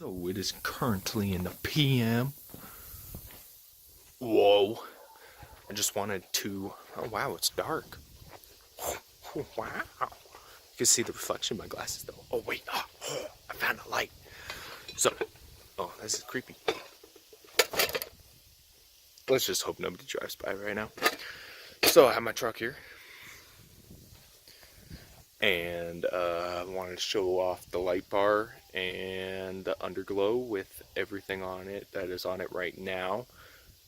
So it is currently in the PM. Whoa. I just wanted to, oh wow, it's dark. Wow. You can see the reflection in my glasses though. Oh wait, I found a light. So, oh, this is creepy. Let's just hope nobody drives by right now. So I have my truck here. And I wanted to show off the light bar and the underglow with everything on it that is on it right now.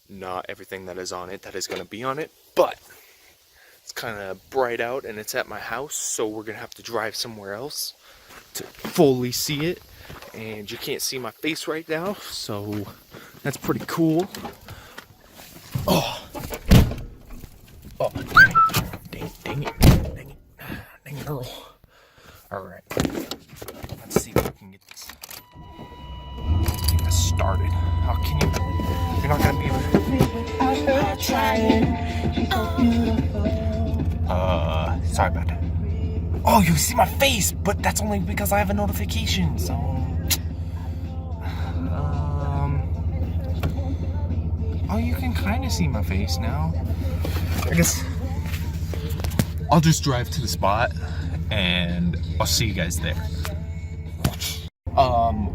Not everything that is on it that is going to be on it, but it's kind of bright out and it's at my house, so we're going to have to drive somewhere else to fully see it. And you can't see my face right now, so that's pretty cool. Oh, dang it, Earl. Alright, let's see if we can get this started. How can you? You're not gonna be able to. Sorry about that. Oh, you see my face, but that's only because I have a notification, so. Oh, you can kind of see my face now. I guess I'll just drive to the spot and I'll see you guys there.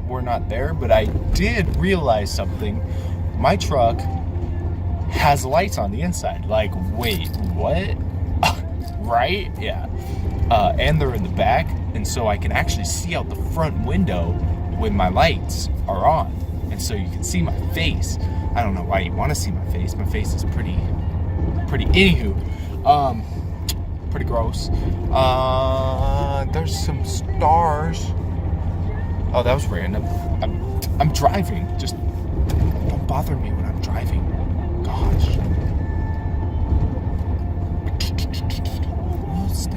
We're not there, but I did realize something. My truck has lights on the inside. Like, wait, what? Right? Yeah. And they're in the back, and so I can actually see out the front window when my lights are on. And so you can see my face. I don't know why you want to see my face. My face is pretty anywho. Pretty gross. There's some stars. Oh, that was random. I'm driving. Just don't bother me when I'm driving. Gosh. Stop.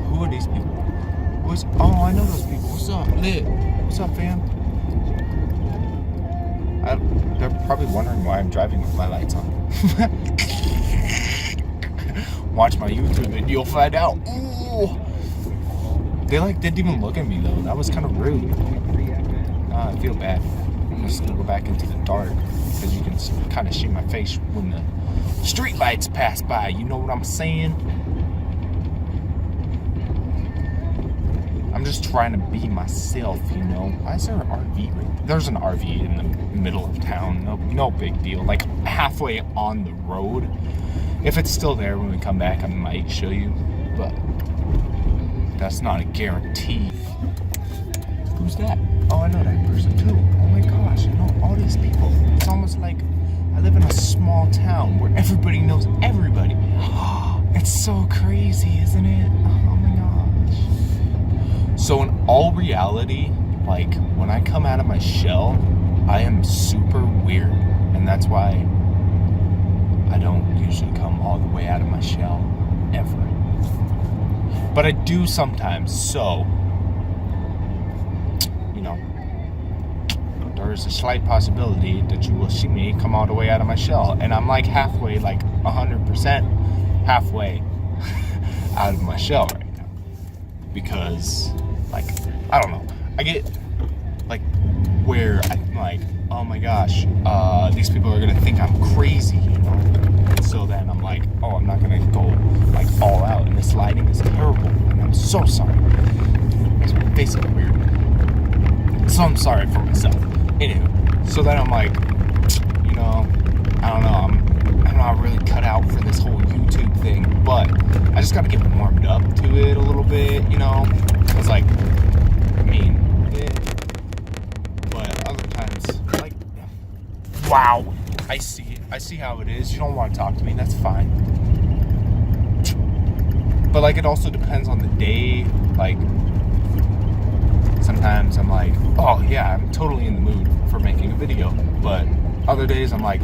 Who are these people? Oh, I know those people. What's up, Lit? What's up, fam? They're probably wondering why I'm driving with my lights on. Watch my YouTube and you'll find out. Ooh. They didn't even look at me though. That was kind of rude. I feel bad. I'm just gonna go back into the dark because you can kind of see my face when the street lights pass by. You know what I'm saying? I'm just trying to be myself, you know. Why is there an RV right there? There's an RV in the middle of town. No big deal. Like halfway on the road. If it's still there when we come back, I might show you. But that's not a guarantee. Who's that? Oh, I know that person too. Oh my gosh, I know all these people. It's almost like I live in a small town where everybody knows everybody. It's so crazy, isn't it? Oh my gosh. So in all reality, like when I come out of my shell, I am super weird. And that's why I don't usually come all the way out of my shell, ever. But I do sometimes, so, you know, there is a slight possibility that you will see me come all the way out of my shell. And I'm like halfway, like 100% halfway out of my shell right now. Because, like, I don't know, I get, like, where I'm like, oh my gosh, these people are gonna think I'm crazy, you know? And so then I'm like, oh, I'm not gonna go, like, all out, and this lighting is terrible, and I'm so sorry. It makes my face look weird. So I'm sorry for myself. Anywho, so then I'm like, you know, I don't know, I'm not really cut out for this whole YouTube thing, but I just gotta get warmed up to it a little bit, you know? It's like, I mean, but other times, like, wow, I see how it is. You don't want to talk to me, that's fine. But like, it also depends on the day. Like, sometimes I'm like, oh yeah, I'm totally in the mood for making a video. But other days I'm like,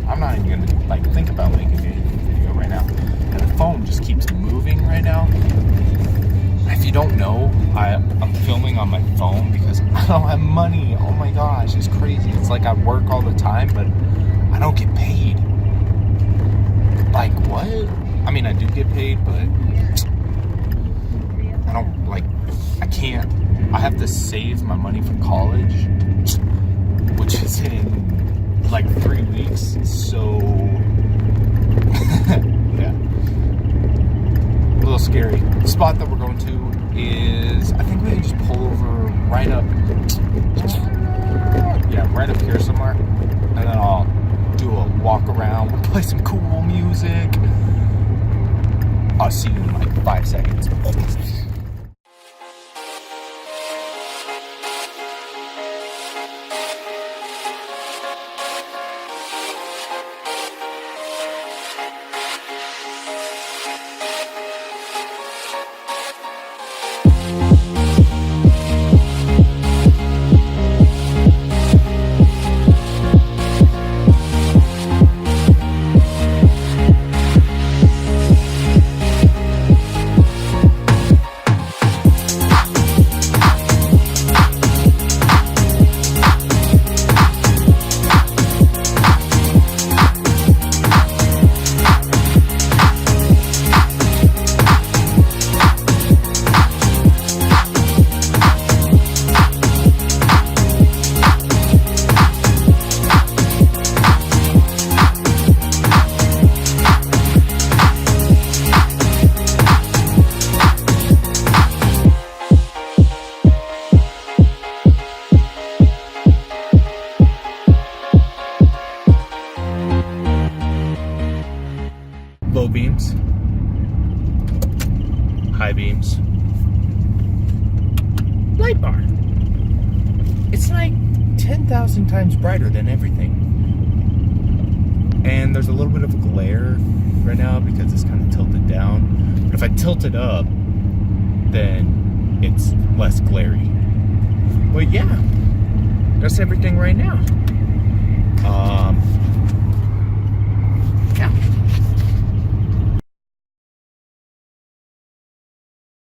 I'm not even gonna like think about making a video right now. And the phone just keeps moving right now. If you don't know, I'm filming on my phone because I don't have money. Oh my gosh, it's crazy. It's like I work all the time, but I don't get paid. Like, what? I mean, I do get paid, but I don't, like, I can't I have to save my money for college, which is in like 3 weeks. So, yeah, a little scary. The spot that we're going to is, I think we can just pull over right up, right up here somewhere, and then I'll do a walk around. We'll play some cool music. I'll see you in like 5 seconds. Low beams, high beams, light bar. It's like 10,000 times brighter than everything. And there's a little bit of a glare right now because it's kind of tilted down. But if I tilt it up, then it's less glary. But yeah, that's everything right now.